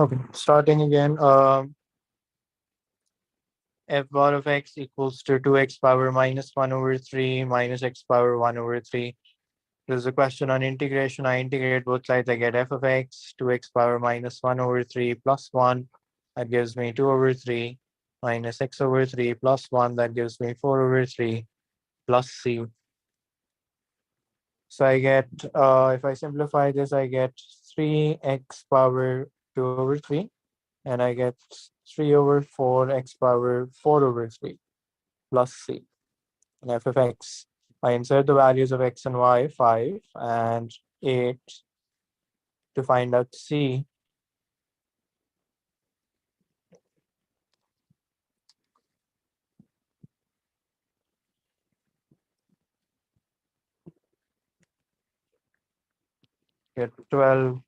Okay, starting again. F bar of x equals to 2x power minus 1 over 3 minus x power 1 over 3. There's a question on integration. I integrate both sides. I get f of x, 2x power minus 1 over 3 plus 1. That gives me 2 over 3 minus x over 3 plus 1. That gives me 4 over 3 plus c. So I get, if I simplify this, I get 3x power 2 over 3. And I get 3 over 4 x power 4 over 3 plus c. And f of x, I insert the values of x and y, 5 and 8, to find out c. Get 12.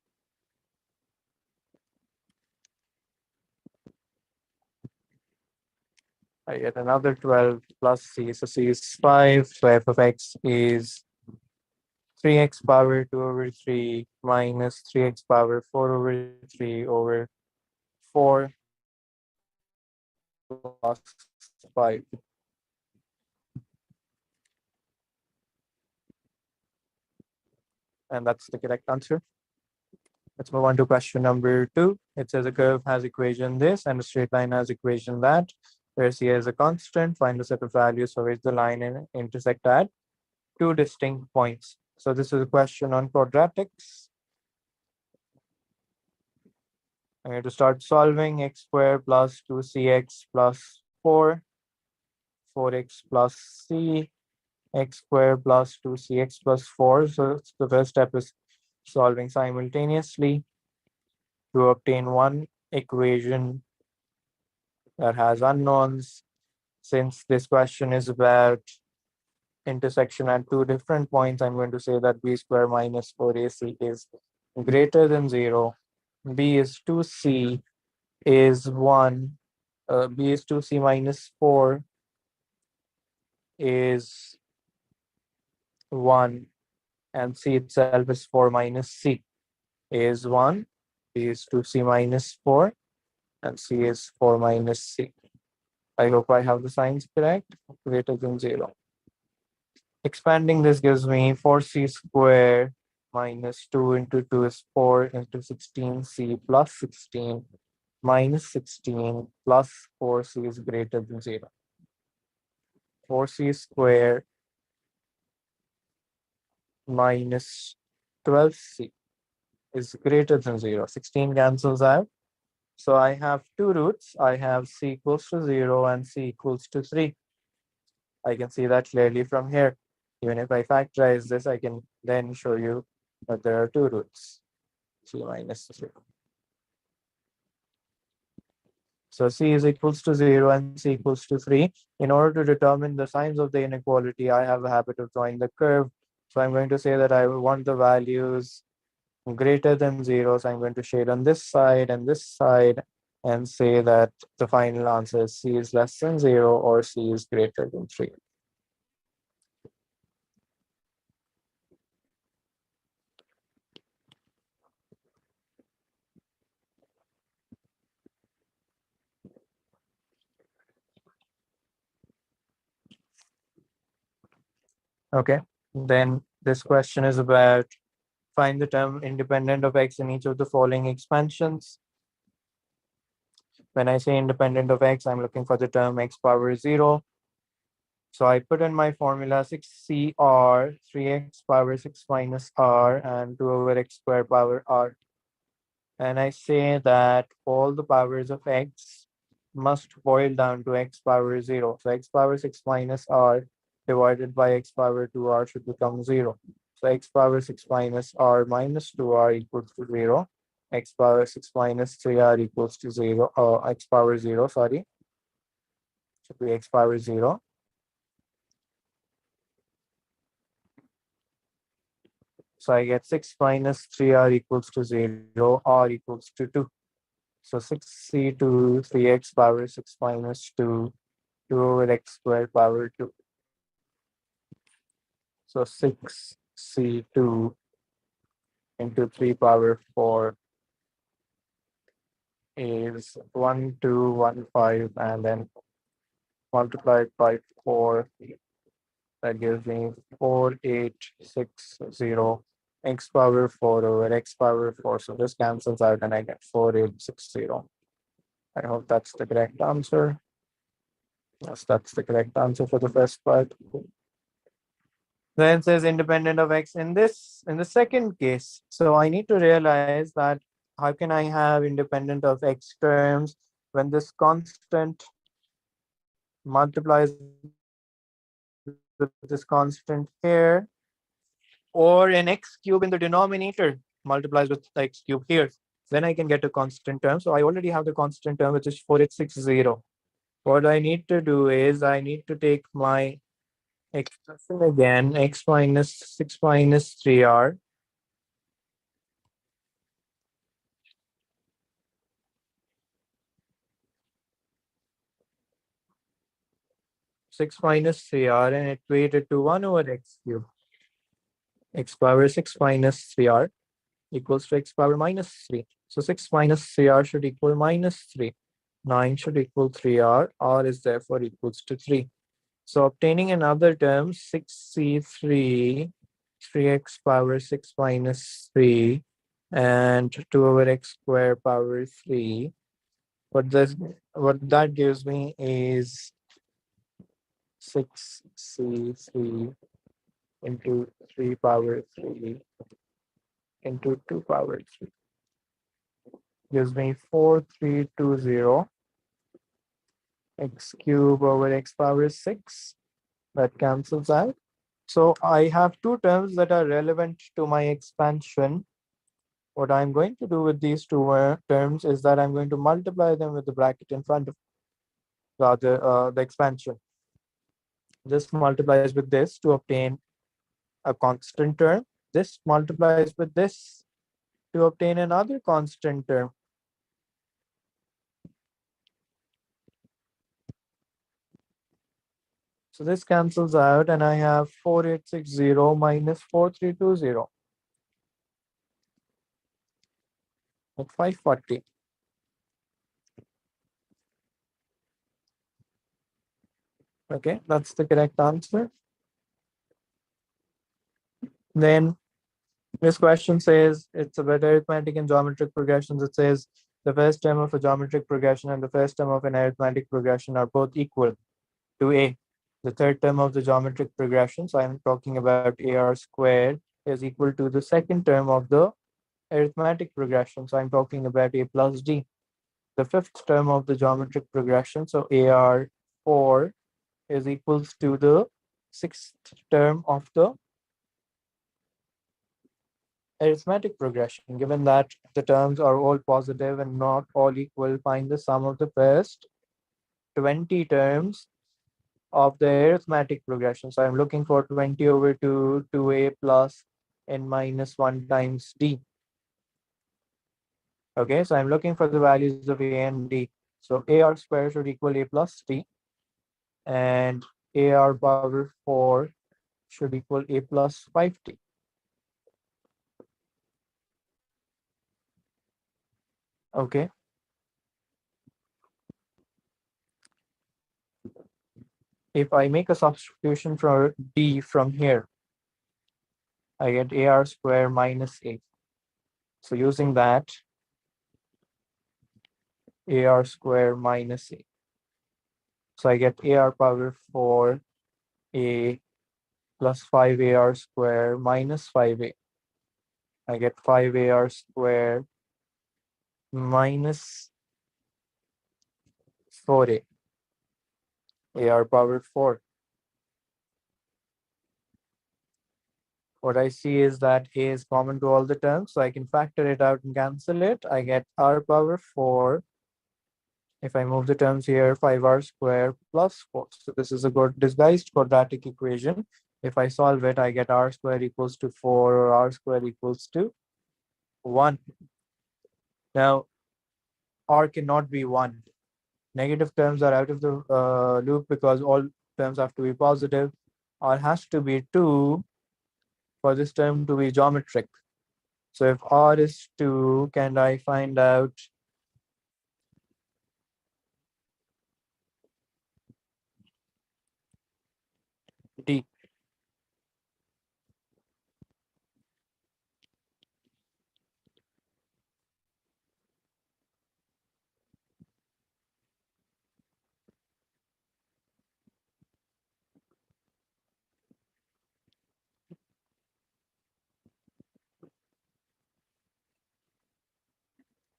I get another 12 plus c. So c is 5. So f of x is 3x power 2 over 3 minus 3x power 4 over 3 over 4 plus 5. And that's the correct answer. Let's move on to question number 2. It says a curve has equation this and a straight line has equation that, where c is a constant. Find the set of values for which the line intersect at two distinct points. So this is a question on quadratics. I'm going to start solving. X squared plus 2cx plus 4, 4x plus c, x squared plus 2cx plus 4. So the first step is solving simultaneously to obtain one equation that has unknowns. Since this question is about intersection at two different points, I'm going to say that b square minus 4ac is greater than 0. b is 2c is 1. B is 2c minus 4 is 1. And c itself is 4 minus c is 1. B is 2c minus 4 and c is 4 minus c. I hope I have the signs correct. Greater than 0. Expanding this gives me 4c squared minus 2 into 2 is 4 into 16c plus 16 minus 16 plus 4c is greater than 0. 4c squared minus 12c is greater than 0. 16 cancels out. So I have two roots. I have c equals to 0 and c equals to 3. I can see that clearly from here. Even if I factorize this, I can then show you that there are two roots, c minus 3. So c is equals to 0 and c equals to 3. In order to determine the signs of the inequality, I have a habit of drawing the curve. So I'm going to say that I want the values greater than 0. So I'm going to shade on this side and say that the final answer is c is less than 0 or c is greater than 3. Okay, then this question is about find the term independent of x in each of the following expansions. When I say independent of x, I'm looking for the term x power 0. So I put in my formula 6cr, 3x power 6 minus r, and 2 over x squared power r. And I say that all the powers of x must boil down to x power 0. So x power 6 minus r divided by x power 2r should become 0. So x power 6 minus r minus 2r equals to 0. X power 6 minus 3r equals to 0. X power 0, sorry. Should be x power 0. So I get 6 minus 3r equals to 0, r equals to 2. So 6c to 3x power 6 minus 2, 2 over x squared power 2. So 6c2 into 3 power 4 is 1, 2, 1, 5, and then multiplied by 4. That gives me 4860 x power 4 over x power 4. So this cancels out and I get 4860. I hope that's the correct answer. Yes, that's the correct answer for the first part. Then says independent of x in the second case. So I need to realize that how can I have independent of x terms when this constant multiplies with this constant here, or an x cube in the denominator multiplies with x cube here. Then I can get a constant term. So I already have the constant term, which is 4860. What I need to do is I need to take my expression again, x minus 6 minus 3r. 6 minus 3r and equate it to 1 over x cube. X power 6 minus 3r equals to x power minus 3. So 6 minus 3r should equal minus 3. 9 should equal 3r. R is therefore equals to 3. So obtaining another term, 6c3, 3x power 6 minus 3, and 2 over x square power 3. What that gives me is 6c3 into 3 power 3 into 2 power 3. Gives me 4320 x cube over x power 6. That cancels out. So I have two terms that are relevant to my expansion. What I'm going to do with these two terms is that I'm going to multiply them with the bracket in front of the expansion. This multiplies with this to obtain a constant term. This multiplies with this to obtain another constant term. So this cancels out and I have 4860 minus 4320 at 540. Okay, that's the correct answer. Then this question says it's about arithmetic and geometric progressions. It says the first term of a geometric progression and the first term of an arithmetic progression are both equal to a. The third term of the geometric progression, so I'm talking about ar squared, is equal to the second term of the arithmetic progression. So I'm talking about a plus d. The fifth term of the geometric progression, so ar4, is equals to the sixth term of the arithmetic progression. Given that the terms are all positive and not all equal, find the sum of the first 20 terms of the arithmetic progression. So I'm looking for 20 over 2, 2a plus n minus 1 times d. Okay, so I'm looking for the values of a and d. So ar square should equal a plus d, and ar power 4 should equal a plus 5t. Okay. If I make a substitution for d from here, I get ar square minus a. So using that, ar square minus a. So I get ar power 4 a plus 5 ar square minus 5a. I get 5 ar square minus 4a, ar power 4. What I see is that a is common to all the terms, so I can factor it out and cancel it. I get r power 4. If I move the terms here, 5r square plus 4. So this is a good disguised quadratic equation. If I solve it, I get r square equals to 4 or r square equals to 1. Now, r cannot be 1. Negative terms are out of the loop because all terms have to be positive. R has to be 2 for this term to be geometric. So if r is 2, can I find out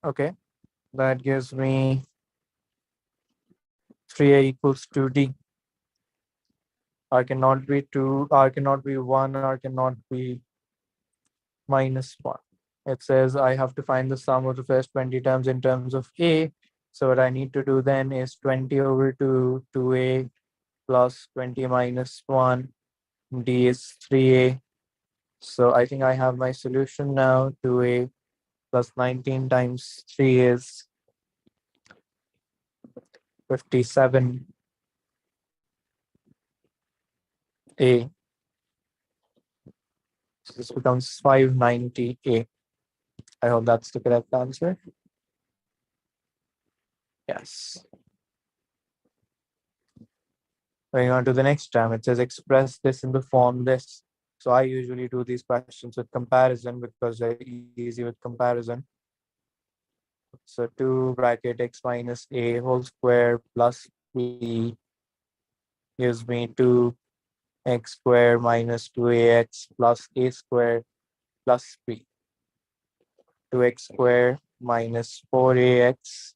Okay, that gives me 3a equals 2d. R cannot be 2, R cannot be 1, R cannot be minus 1. It says I have to find the sum of the first 20 terms in terms of a. So what I need to do then is 20 over 2a plus 20 minus 1, d is 3a. So I think I have my solution now. 2a plus 19 times 3 is 57a. So this becomes 590a. I hope that's the correct answer. Yes. Going on to the next term, it says express this in the form this. So I usually do these questions with comparison because they're easy with comparison. So 2 bracket x minus a whole square plus b gives me 2x square minus 2ax plus a square plus b. 2x square minus 4ax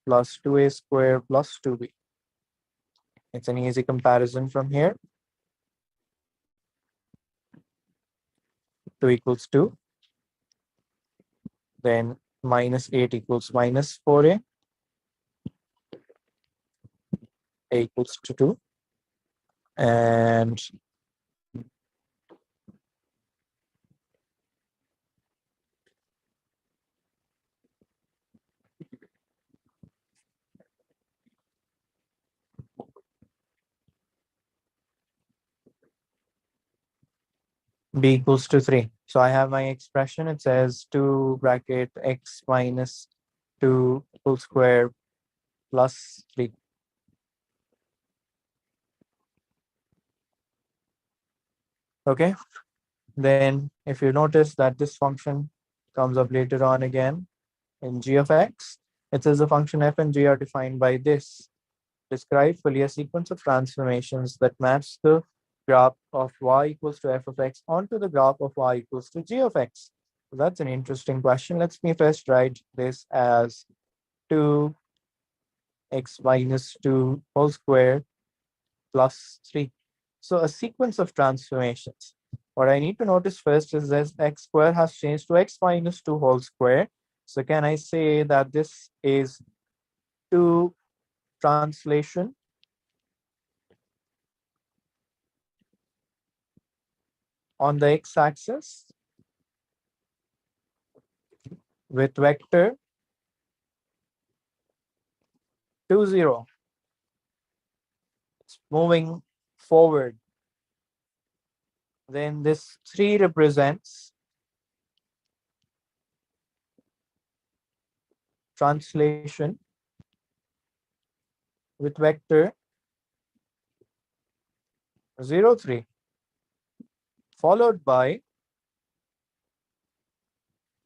plus 2a square plus 2b. It's an easy comparison from here. 2 equals 2. Then minus 8 equals minus 4a. A equals to 2. And b equals to 3. So I have my expression. It says 2 bracket x minus 2 whole square plus 3. Okay. Then if you notice that this function comes up later on again in g of x, it says the function f and g are defined by this. Describe fully a sequence of transformations that match the graph of y equals to f of x onto the graph of y equals to g of x. So that's an interesting question. Let's me first write this as 2x minus 2 whole square plus 3. So a sequence of transformations. What I need to notice first is that x square has changed to x minus 2 whole square. So can I say that this is 2 translation on the x-axis with vector 2, 0. It's moving forward. Then this 3 represents translation with vector 0, 3, followed by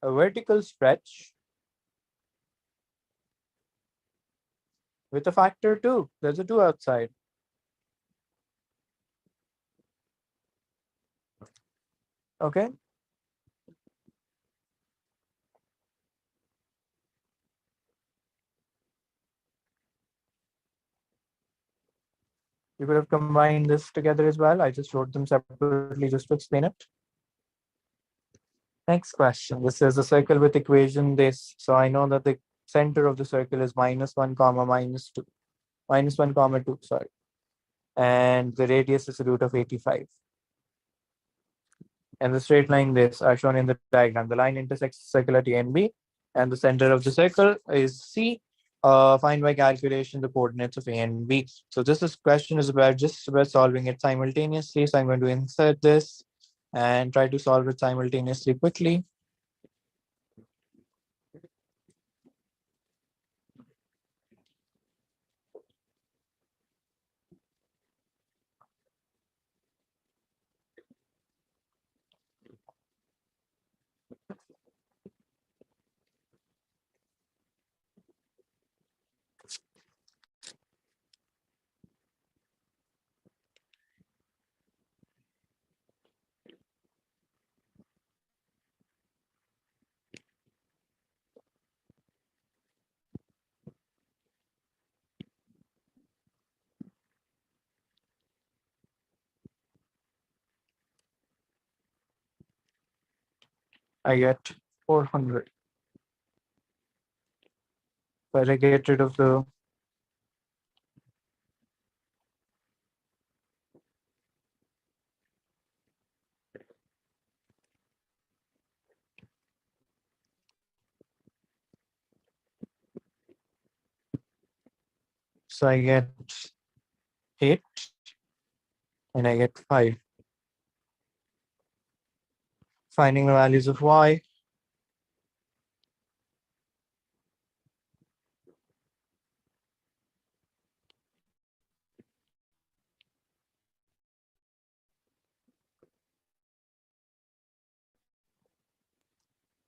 a vertical stretch with a factor 2. There's a 2 outside. Okay. You could have combined this together as well. I just wrote them separately just to explain it. Next question. This is a circle with equation this. So I know that the center of the circle is minus 1 comma minus 2. Minus 1 comma 2, sorry. And the radius is the root of 85. And the straight line this are shown in the diagram. The line intersects the circle at A and B, and the center of the circle is C. Find by calculation the coordinates of A and B. So this question is about just about solving it simultaneously. So I'm going to insert this and try to solve it simultaneously quickly. I get 400. But I get rid of the so I get 8 and I get 5. Finding the values of y.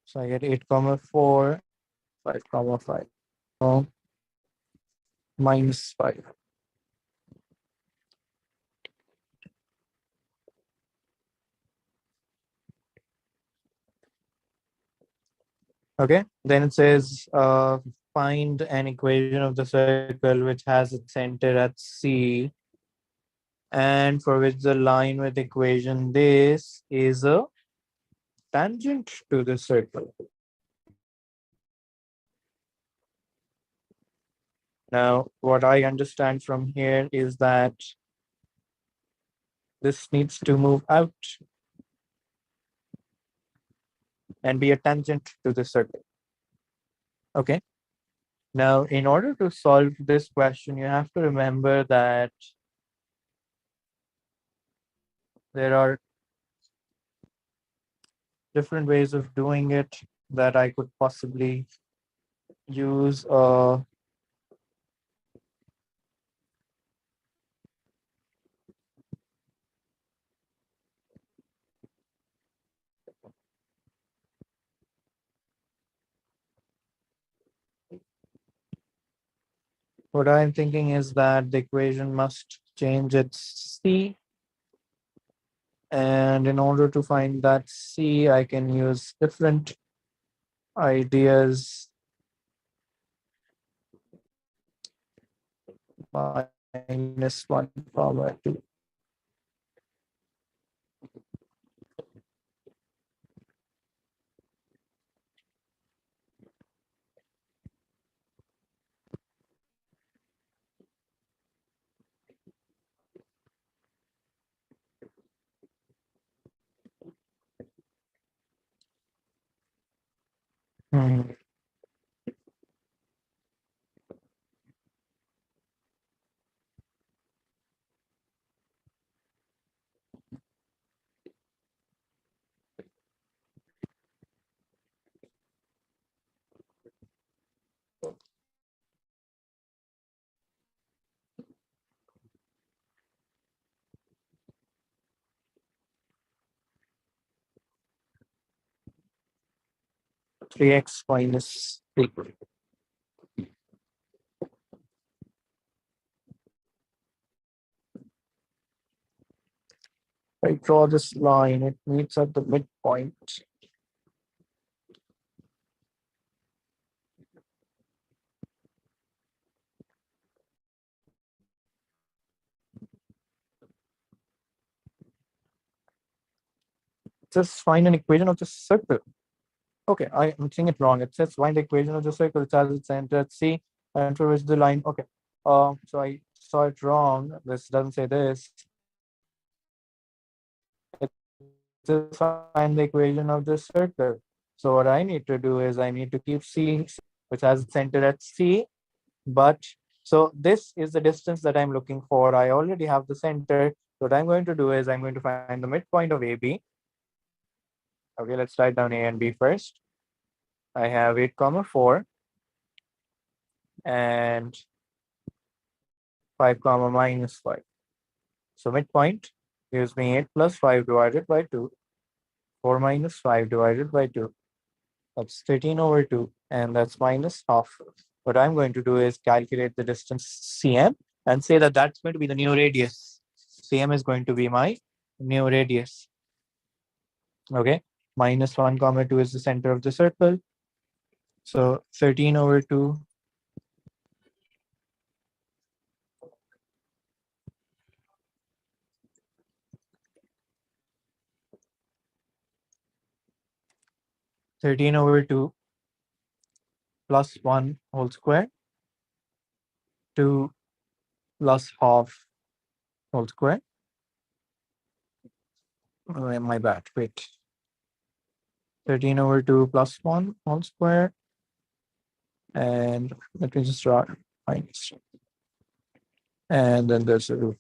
So I get 8 comma 4, 5 comma 5. So minus 5. Okay, then it says find an equation of the circle which has its center at C and for which the line with equation this is a tangent to the circle. Now, what I understand from here is that this needs to move out and be a tangent to the circle. Okay. Now, in order to solve this question, you have to remember that there are different ways of doing it that I could possibly use. What I'm thinking is that the equation must change its C. And in order to find that C, I can use different ideas. Minus 1 comma 2. Hmm. 3x minus 3. I draw this line, it meets at the midpoint. Just find an equation of the circle. Okay, I'm saying it wrong. It says find the equation of the circle which has its center at C and for which the line. Okay. So I saw it wrong. This doesn't say this. It says find the equation of the circle. So what I need to do is I need to keep C, which has its center at C. But so this is the distance that I'm looking for. I already have the center. What I'm going to do is I'm going to find the midpoint of AB. Okay, let's write down A and B first. I have 8 comma 4 and 5 comma minus 5. So midpoint gives me 8 plus 5 divided by 2. 4 minus 5 divided by 2. That's 13 over 2 and that's minus half. What I'm going to do is calculate the distance CM and say that that's going to be the new radius. CM is going to be my new radius. Okay, minus 1 comma 2 is the center of the circle. So 13 over 2 13/2 plus 1 whole square, 2 plus half whole square. Oh, my bad. Wait. 13/2 plus 1 whole square. And let me just draw minus. And then there's a root.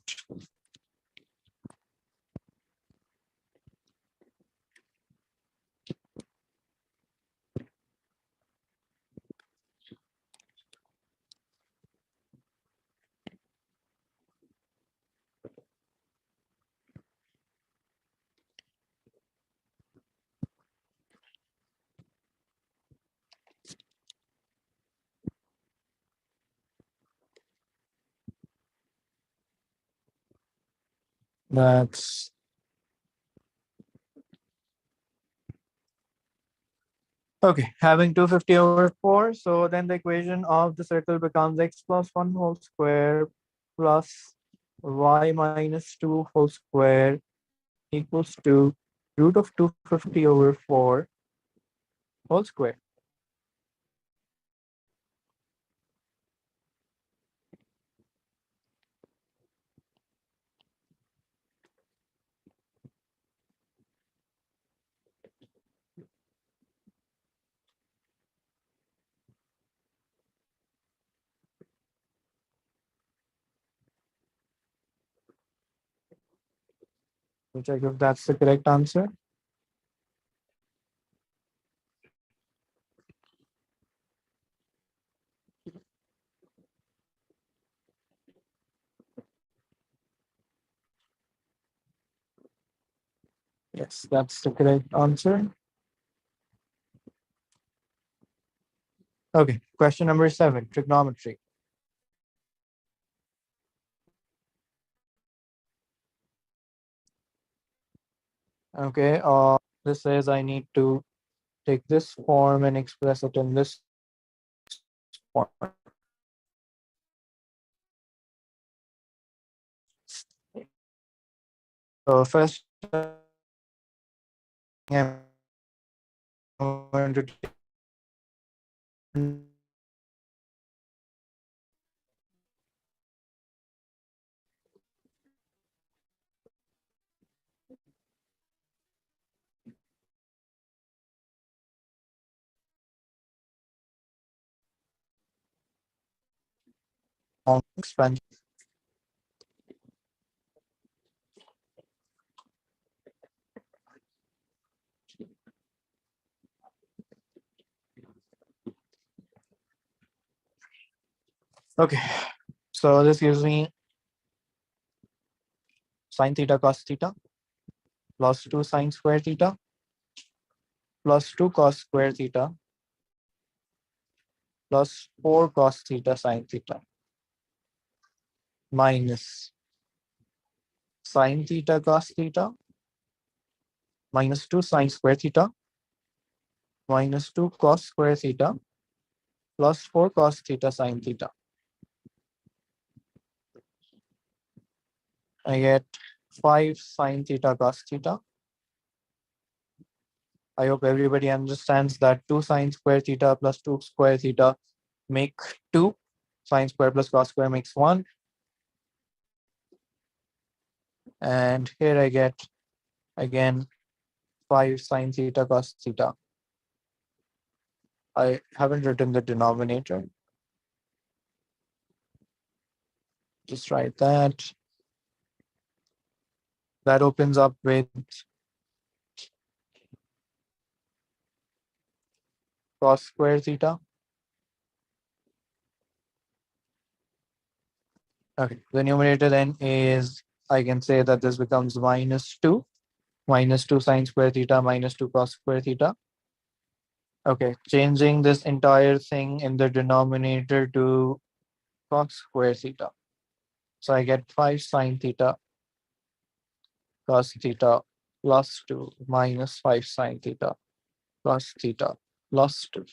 That's okay. Having 250/4. So then the equation of the circle becomes x plus 1 whole square plus y minus 2 whole square equals to root of 250/4 whole square. So check if that's the correct answer. Yes, that's the correct answer. Okay, question number 7, trigonometry. Okay, this says I need to take this form and express it in this form. So first, I'm going to take expansion. Okay, so this gives me sine theta cos theta plus 2 sine square theta plus 2 cos square theta plus 4 cos theta sine theta minus sine theta cos theta minus 2 sine square theta minus 2 cos square theta plus 4 cos theta sine theta. I get 5 sine theta cos theta. I hope everybody understands that 2 sine square theta plus 2 square theta make 2. Sine square plus cos square makes 1. And here I get again 5 sine theta cos theta. I haven't written the denominator. Just write that. That opens up with cos square theta. Okay, the numerator then is, I can say that this becomes minus 2 sine square theta minus 2 cos square theta. Okay, changing this entire thing in the denominator to cos square theta. So I get 5 sine theta cos theta plus 2 minus 5 sine theta cos theta plus 2.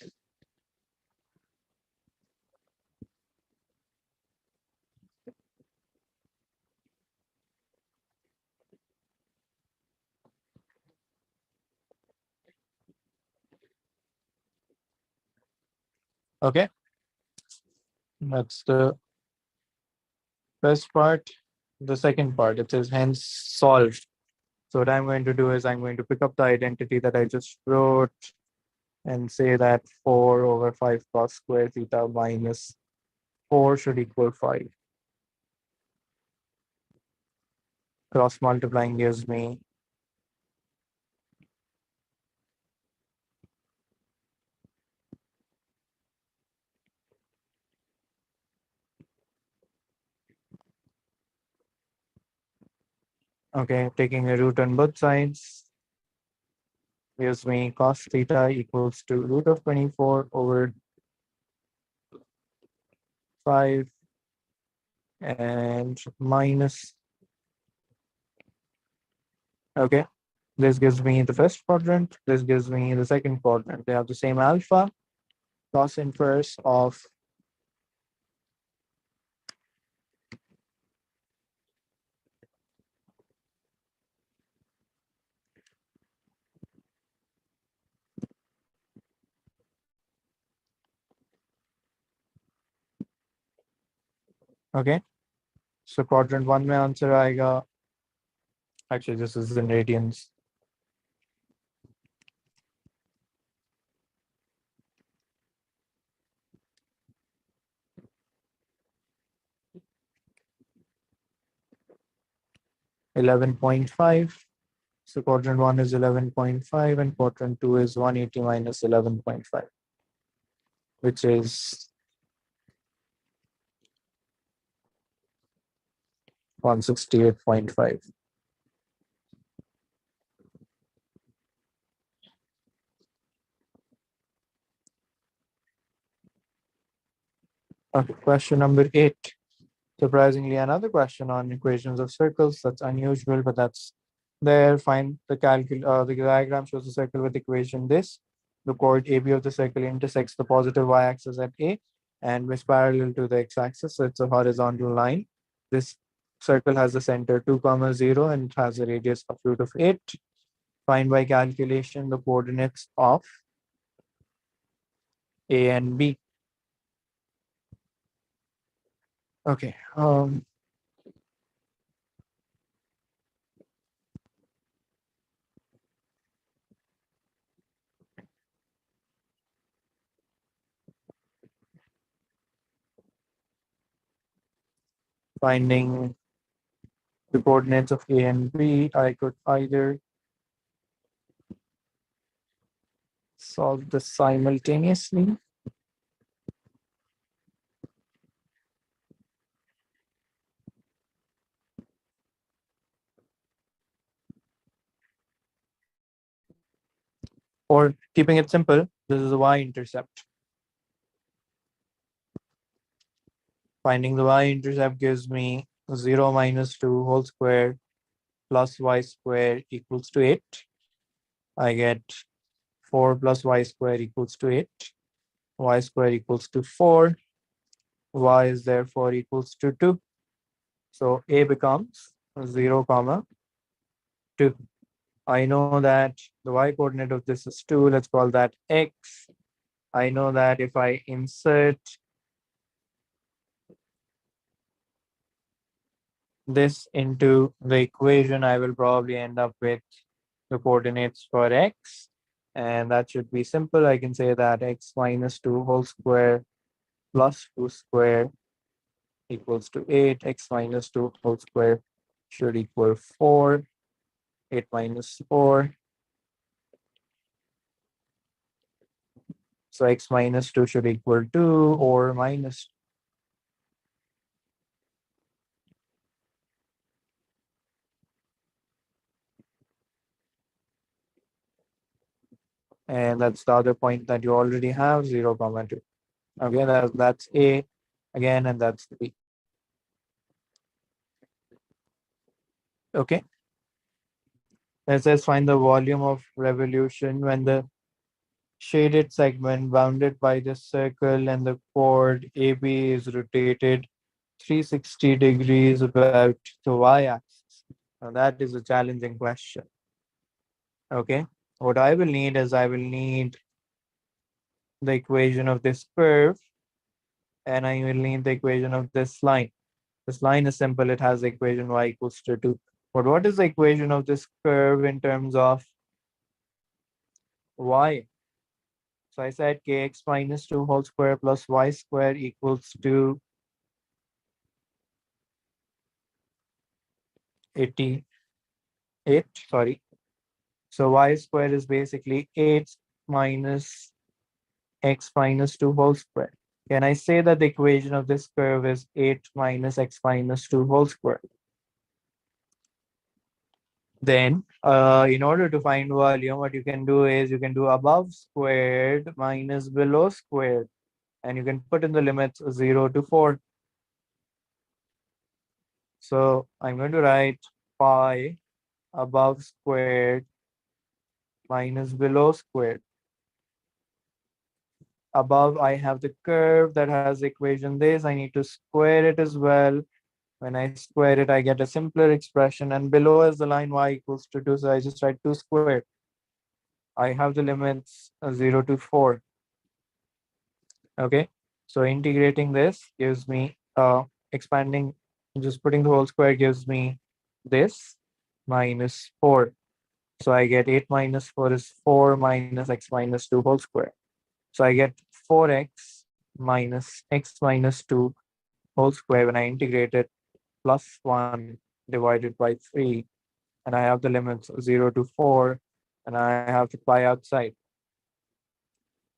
Okay, that's the first part. The second part, it says hence solved. So what I'm going to do is I'm going to pick up the identity that I just wrote and say that 4 over 5 cos square theta minus 4 should equal 5. Cross multiplying gives me, okay, taking a root on both sides gives me cos theta equals to root of 24 over 5 and minus, okay, this gives me the first quadrant, this gives me the second quadrant. They have the same alpha, cos inverse of, okay, so quadrant 1 में answer आएगा, actually this is in radians, 11.5. So quadrant 1 is 11.5 and quadrant 2 is 180 minus 11.5, which is 168.5. Okay, question number 8. Surprisingly, another question on equations of circles. That's unusual, but that's there. Find the diagram shows a circle with equation this. The chord AB of the circle intersects the positive y-axis at A and is parallel to the x-axis. So it's a horizontal line. This circle has a center 2, comma 0 and it has a radius of root of 8. Find by calculation the coordinates of A and B. Okay. Finding the coordinates of A and B, I could either solve this simultaneously or keeping it simple, this is the y-intercept. Finding the y-intercept gives me 0 minus 2 whole square plus y square equals to 8. I get 4 plus y square equals to 8. Y square equals to 4. Y is therefore equals to 2. So A becomes 0, comma 2. I know that the y coordinate of this is 2. Let's call that x. I know that if I insert this into the equation, I will probably end up with the coordinates for x. And that should be simple. I can say that x minus 2 whole square plus 2 square equals to 8. X minus 2 whole square should equal 4. 8 minus 4. So x minus 2 should equal 2 or minus. And that's the other point that you already have, 0, comma 2. Okay, that's A again, and that's B. Okay. It says find the volume of revolution when the shaded segment bounded by the circle and the chord AB is rotated 360 degrees about the y-axis. Now that is a challenging question. Okay. What I will need is I will need the equation of this curve, and I will need the equation of this line. This line is simple, it has the equation y equals to 2. But what is the equation of this curve in terms of y? So I said kx minus 2 whole square plus y square equals to 88, sorry. So y square is basically 8 minus x minus 2 whole square. Can I say that the equation of this curve is 8 minus x minus 2 whole square? Then, in order to find volume, what you can do is you can do above squared minus below squared, and you can put in the limits 0 to 4. So I'm going to write pi above squared minus below squared. Above, I have the curve that has the equation this. I need to square it as well. When I square it, I get a simpler expression. And below is the line y equals to 2. So I just write 2 squared. I have the limits 0 to 4. Okay. So integrating this gives me expanding, just putting the whole square gives me this minus 4. So I get 8 minus 4 is 4 minus x minus 2 whole square. So I get 4x minus x minus 2 whole square when I integrate it plus 1 divided by 3. And I have the limits 0 to 4. And I have the pi outside.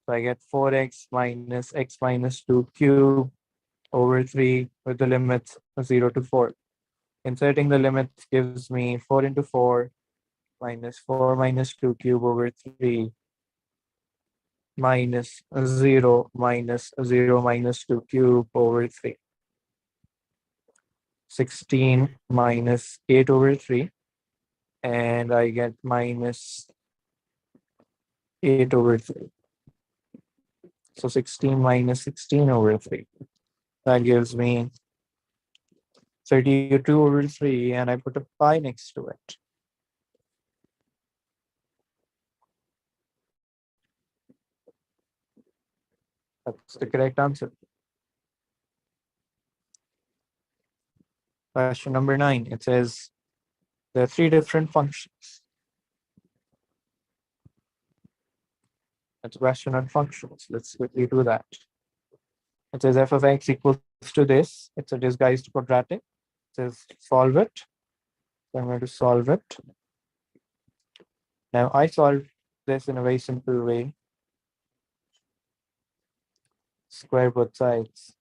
So I get 4x minus x minus 2 cube over 3 with the limits 0 to 4. Inserting the limits gives me 4 into 4 minus 4 minus 2 cube over 3 minus 0 minus 0 minus 2 cube over 3. 16 minus 8 over 3. And I get minus 8 over 3. So 16 minus 16 over 3. That gives me 32 over 3, and I put a pi next to it. That's the correct answer. Question number 9. It says there are 3 different functions. It's a question on functions. Let's quickly do that. It says f of x equals to this. It's a disguised quadratic. It says solve it. So I'm going to solve it. Now I solve this in a very simple way. Square both sides.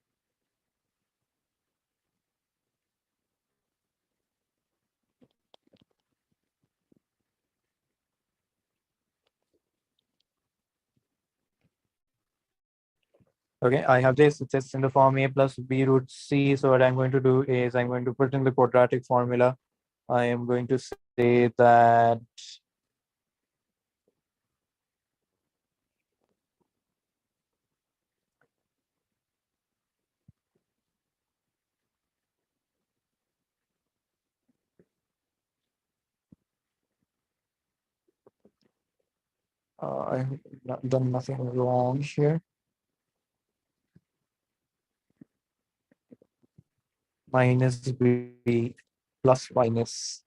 Okay, I have this. It says in the form a plus b root c. So what I'm going to do is I'm going to put in the quadratic formula. I am going to say that I've not done nothing wrong here. Minus b plus minus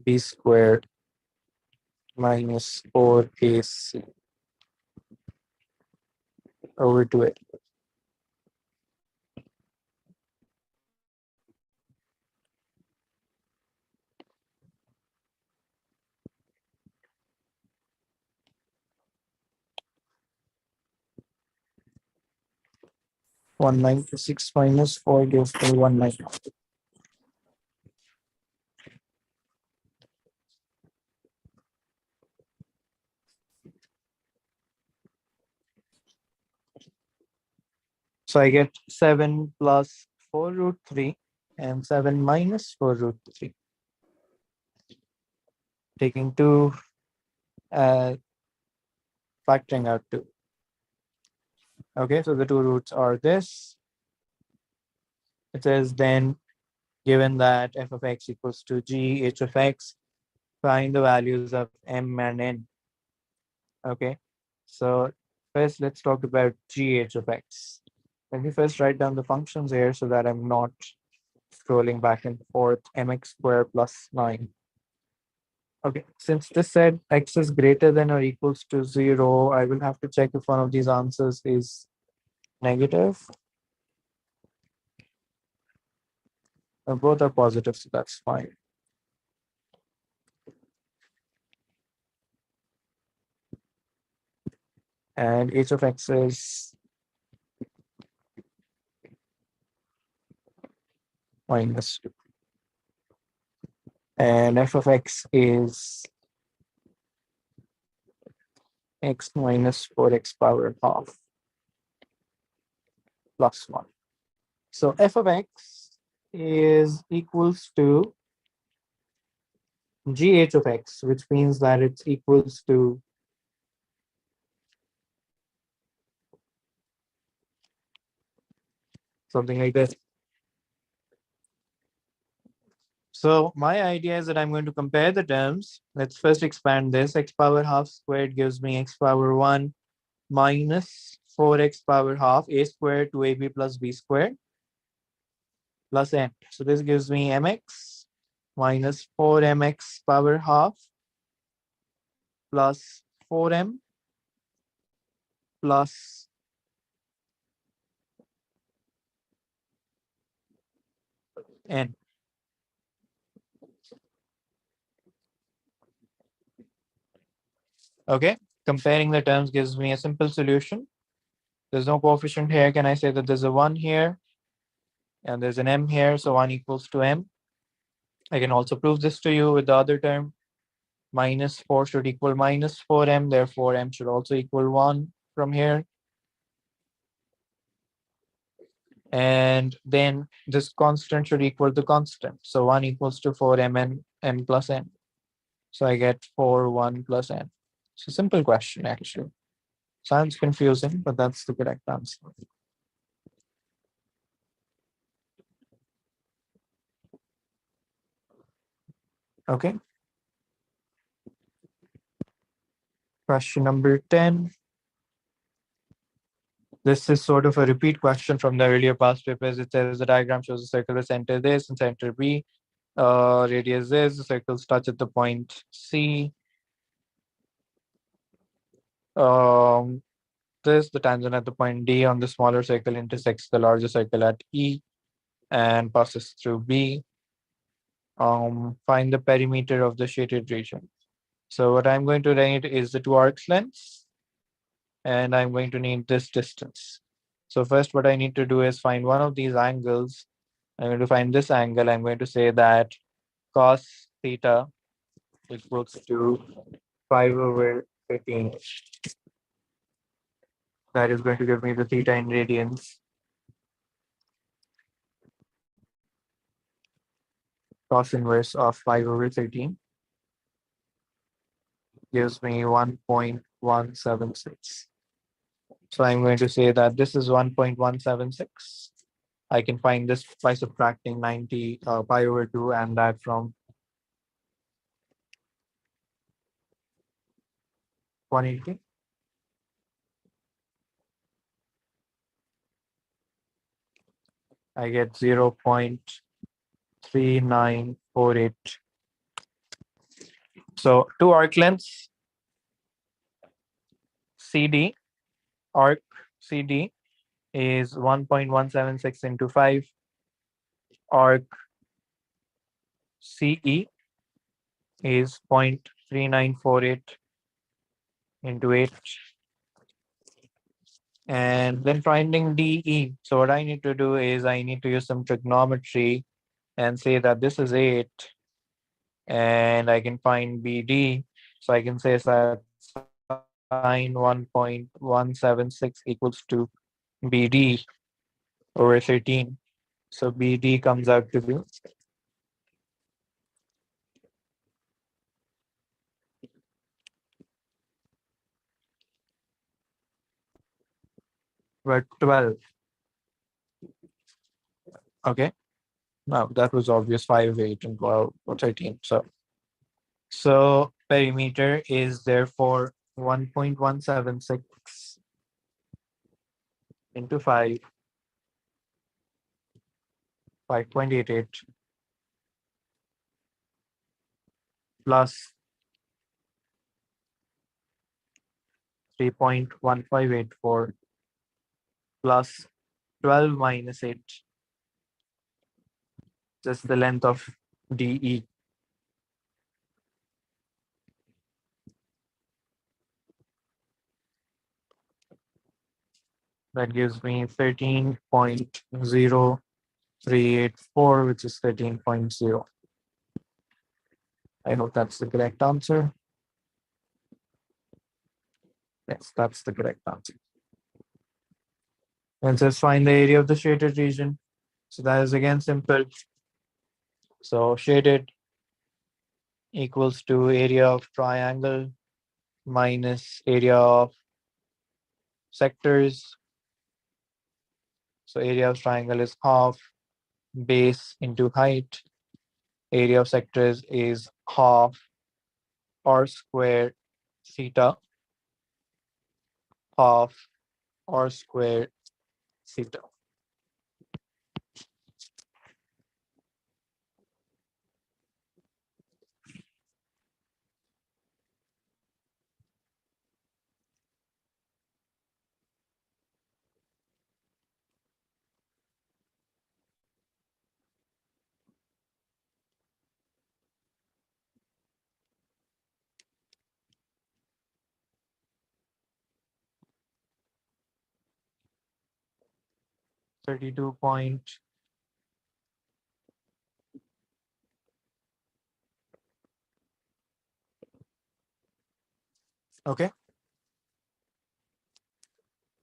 b squared minus 4ac over to it. One 96 minus 4 gives me 190. So I get 7 plus 4 root 3 and 7 minus 4 root 3. Taking 2, factoring out 2. Okay, so the 2 roots are this. It says then, given that f of x equals to g h of x, find the values of m and n. Okay, So first, let's talk about gh of x. Let me first write down the functions here so that I'm not scrolling back and forth. Mx squared plus 9. Okay, since this said x is greater than or equals to 0, I will have to check if one of these answers is negative. Both are positive, so that's fine. And h of x is -2. And f of x is x minus 4x power half plus 1. So f of x is equals to gh of x, which means that it's equals to something like this. So my idea is that I'm going to compare the terms. Let's first expand this. X power half squared gives me x power 1 minus 4x power half a squared to ab plus b squared plus n. So this gives me mx minus 4mx power half plus 4m plus n. Okay, comparing the terms gives me a simple solution. There's no coefficient here. Can I say that there's a 1 here and there's an m here, so 1 equals to m. I can also prove this to you with the other term. Minus 4 should equal minus 4m, therefore m should also equal 1 from here. And then this constant should equal the constant. So 1 equals to 4m and m plus n. So I get 4, 1 plus n. It's a simple question, actually. Sounds confusing, but that's the correct answer. Okay. Question number 10. This is sort of a repeat question from the earlier past papers. It says the diagram shows a circular center this and center B. Radius is, the circles touch at the point C. The tangent at the point D on the smaller circle intersects the larger circle at E and passes through B. Find the perimeter of the shaded region. So what I'm going to write is the two arcs lengths, and I'm going to need this distance. So first what I need to do is find one of these angles. I'm going to find this angle. I'm going to say that cos theta equals to 5/15. That is going to give me the theta in radians. Cos inverse of 5/13 gives me 1.176. So I'm going to say that this is 1.176. I can find this by subtracting 90 pi/2 and that from 180. I get 0.3948. So two arc lengths, CD, arc CD is 1.176 into 5. Arc CE is 0.3948 into 8. And then finding DE. So what I need to do is I need to use some trigonometry and say that this is 8. And I can find BD. So I can say that sine 1.176 equals to BD over 13. So BD comes out to be but 12. Okay. Now that was obvious. 5, 8, and 12 or 13. So perimeter is therefore 1.176 into 5, 5.88 plus 3.1584 plus 12 minus 8, just the length of DE. That gives me 13.0384, which is 13.0. I hope that's the correct answer. Yes, that's the correct answer. And says find the area of the shaded region. So that is again simple. So shaded equals to area of triangle minus area of sectors. So area of triangle is half base into height. Area of sectors is half r square theta, half r square theta. .32 point. Okay.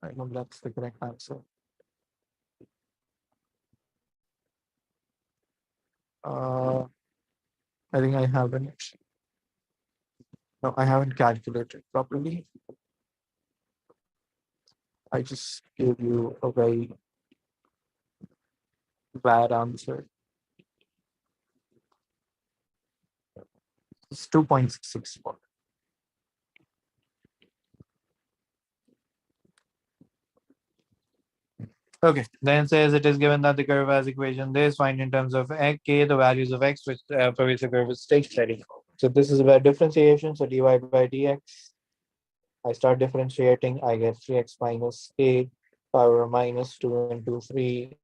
I know that's the correct answer. I think I haven't. No, I haven't calculated properly. I just gave you a very bad answer. It's 2.664. Okay, then says it is given that the curve has equation this, find in terms of k the values of x which for which the curve is stationary. So this is about differentiation. So dy by dx. I start differentiating. I get 3x minus k power minus 2 into 3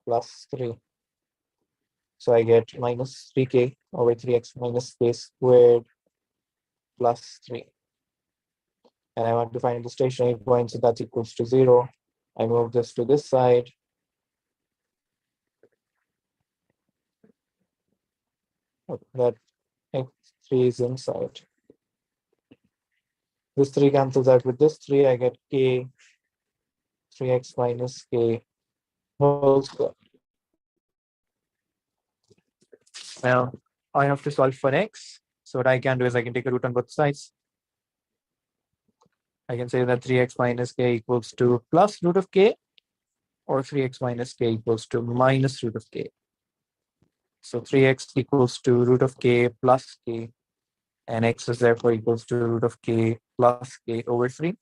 plus 3. So I get minus 3k over 3x minus k squared plus 3. And I want to find the stationary point, so that's equals to 0. I move this to this side. That x3 is inside. This 3 cancels out with this 3. I get k 3x minus k whole square. Now I have to solve for x. So what I can do is I can take a root on both sides. I can say that 3x minus k equals to plus root of k, or 3x minus k equals to minus root of k. So 3x equals to root of k plus k, and x is therefore equals to root of k plus k over 3.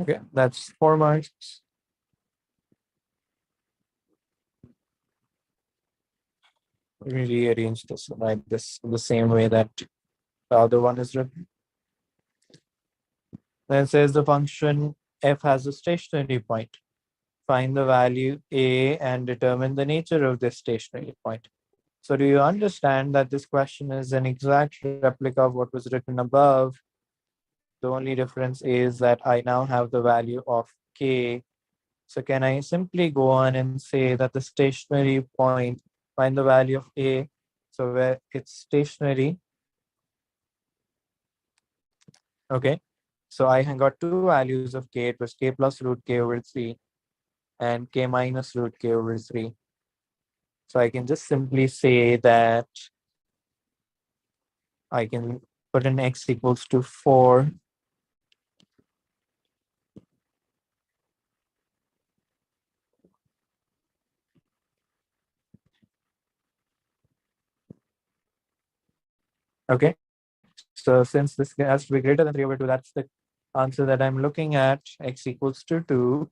Okay, that's 4 marks. Let me rearrange this like this the same way that the other one is written. Then it says the function f has a stationary point. Find the value a and determine the nature of this stationary point. So do you understand that this question is an exact replica of what was written above? The only difference is that I now have the value of k. So can I simply go on and say that the stationary point, find the value of a, so where it's stationary. Okay, so I got two values of k. It was k plus root k over 3 and k minus root k over 3. So I can just simply say that I can put in x equals to 4 Okay, so since this has to be greater than 3/2, that's the answer that I'm looking at, x equals to 2.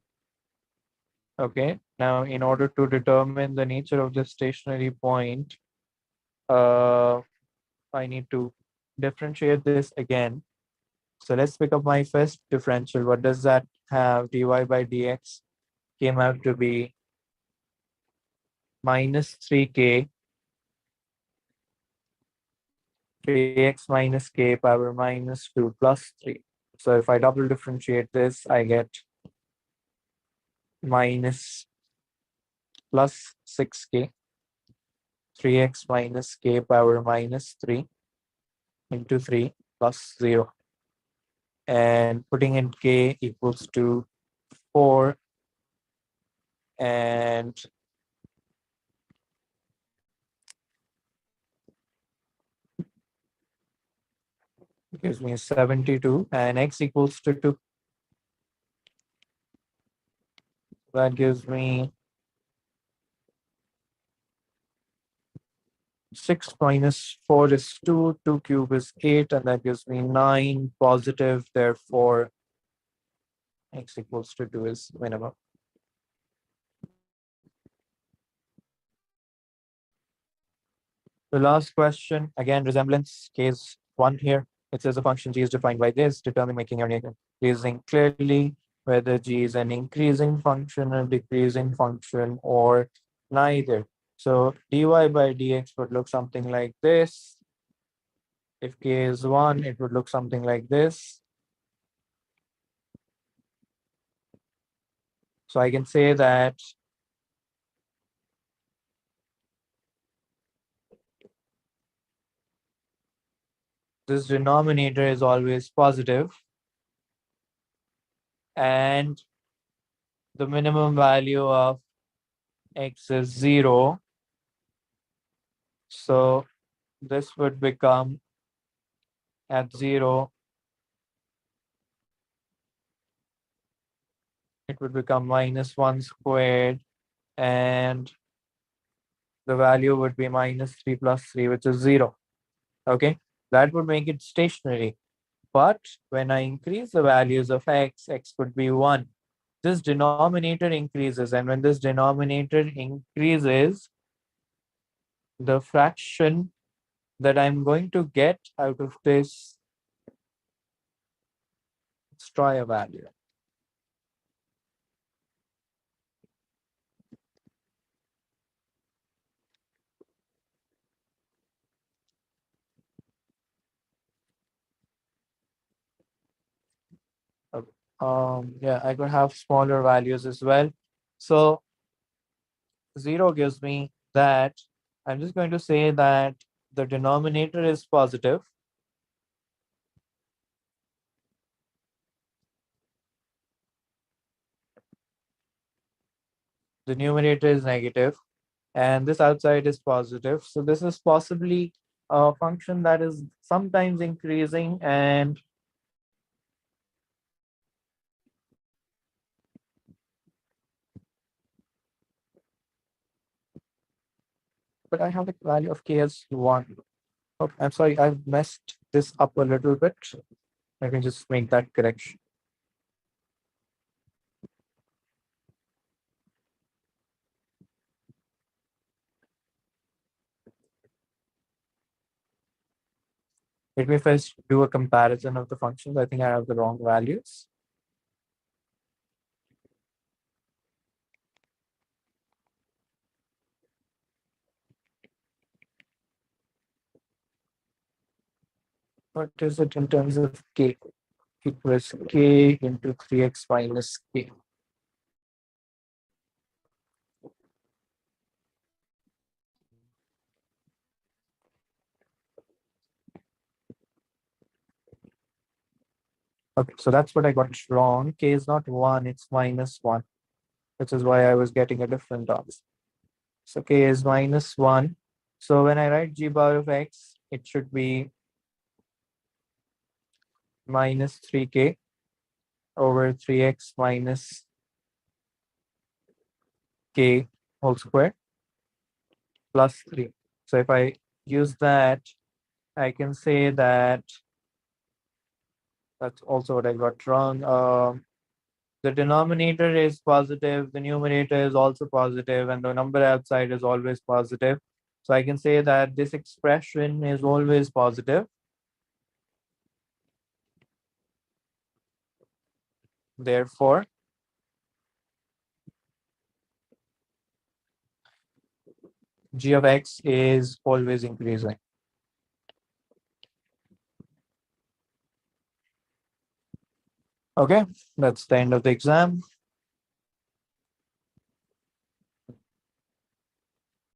Okay, now in order to determine the nature of the stationary point, uh, I need to differentiate this again. So let's pick up my first differential. What does that have? Dy by dx came out to be minus 3k 3x minus k power minus 2 plus 3. So if I double differentiate this, I get minus plus 6k 3x minus k power minus 3 into 3 plus 0. And putting in k equals to 4, and gives me 72, and x equals to 2. That gives me 6 minus 4 is 2, 2 cube is 8, and that gives me 9 positive. Therefore, x equals to 2 is minimum. The last question, again, resemblance, case 1 here. It says a function g is defined by this, determine making your increasing clearly whether g is an increasing function or decreasing function or neither. So dy by dx would look something like this. If k is 1, it would look something like this. So I can say that this denominator is always positive, and the minimum value of x is 0. So this would become at 0, it would become minus 1 squared, and the value would be minus 3 plus 3, which is 0. Okay, that would make it stationary. But when I increase the values of x, x would be 1. This denominator increases, and when this denominator increases, the fraction that I'm going to get out of this, let's try a value. Yeah, I could have smaller values as well. So 0 gives me that. I'm just going to say that the denominator is positive. The numerator is negative, and this outside is positive. So this is possibly a function that is sometimes increasing, and but I have the value of k as 1. Oh, I'm sorry, I've messed this up a little bit. I can just make that correction. Let me first do a comparison of the functions. I think I have the wrong values. What is it in terms of k? Equals k into 3x minus k. Okay, so that's what I got wrong. K is not 1, it's minus 1, which is why I was getting a different answer. So k is minus 1. So when I write g bar of x, it should be minus 3k over 3x minus k whole square plus 3. So if I use that, I can say that that's also what I got wrong. The denominator is positive, the numerator is also positive, and the number outside is always positive. So I can say that this expression is always positive. Therefore, g of x is always increasing. Okay, that's the end of the exam.